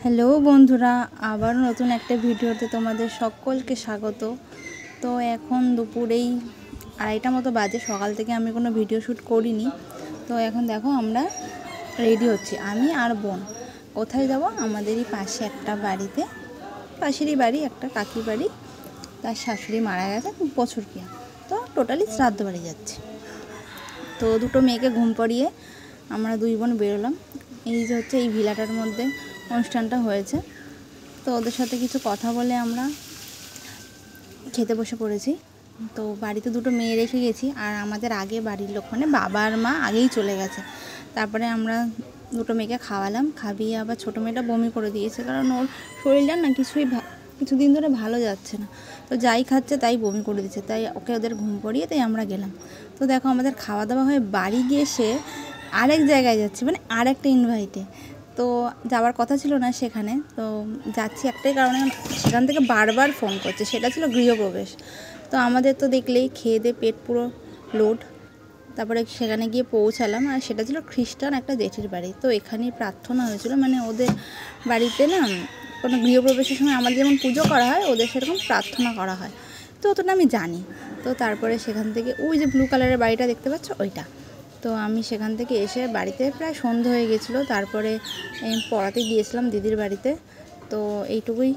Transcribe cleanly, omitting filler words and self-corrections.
Hello বন্ধুরা, আবার নতুন একটা ভিডিওতে তোমাদের সকলকে স্বাগত। তো এখন দুপুরেই 2:30 মতো বাজে। সকাল থেকে আমি কোনো ভিডিও শ্যুট করিনি। তো এখন দেখো আমরা রেডি হচ্ছি, আমি আর বোন। কোথায় যাব? আমাদেরই পাশে একটা বাড়িতে, পাশেরই বাড়ি, একটা কাকির বাড়ি। তার শাশুড়ি মারা গেছে বছর কি, তো টোটালি শ্রাদ্ধ বাড়ি যাচ্ছি। তো দুটো মেয়েকে ঘুম পাড়িয়ে আমরা দুই বোন বেরোলাম। এই যে হচ্ছে এই ভিলাটার মধ্যে অনুষ্ঠানটা হয়েছে। তো ওদের সাথে কিছু কথা বলে আমরা খেতে বসে পড়েছি। তো বাড়িতে দুটো মেয়ে রেখে গেছি, আর আমাদের আগে বাড়ির লোক মানে বাবা আর মা আগেই চলে গেছে। তারপরে আমরা দুটো মেয়েকে খাওয়ালাম, খাবিয়ে আবার ছোটো মেয়েটা বমি করে দিয়েছে, কারণ ওর শরীরটা না কিছুদিন ধরে ভালো যাচ্ছে না। তো যাই খাচ্ছে তাই বমি করে দিচ্ছে, তাই ওকে ওদের ঘুম পড়িয়ে তাই আমরা গেলাম। তো দেখো আমাদের খাওয়া দাওয়া হয়ে বাড়ি গিয়ে সে আরেক জায়গায় যাচ্ছি, মানে আরেকটা ইনভাইটে। তো যাওয়ার কথা ছিল না সেখানে, তো যাচ্ছি একটাই কারণে, সেখান থেকে বারবার ফোন করছে, সেটা ছিল গৃহপ্রবেশ। তো আমাদের তো দেখলেই খেয়ে দিয়ে পেট পুরো লোড। তারপরে সেখানে গিয়ে পৌঁছালাম, আর সেটা ছিল খ্রিস্টান একটা জেঠির বাড়ি। তো এখানেই প্রার্থনা হয়েছিল, মানে ওদের বাড়িতে না কোনো গৃহপ্রবেশের সময় আমাদের যেমন পুজো করা হয়, ওদের সেরকম প্রার্থনা করা হয়। তো অতটা আমি জানি। তো তারপরে সেখান থেকে ওই যে ব্লু কালারের বাড়িটা দেখতে পাচ্ছ, ওইটা। তো আমি সেখান থেকে এসে বাড়িতে প্রায় সন্ধ্যা হয়ে গেছিলো। তারপরে পড়াতে গিয়েছিলাম দিদির বাড়িতে। তো এইটুকুই।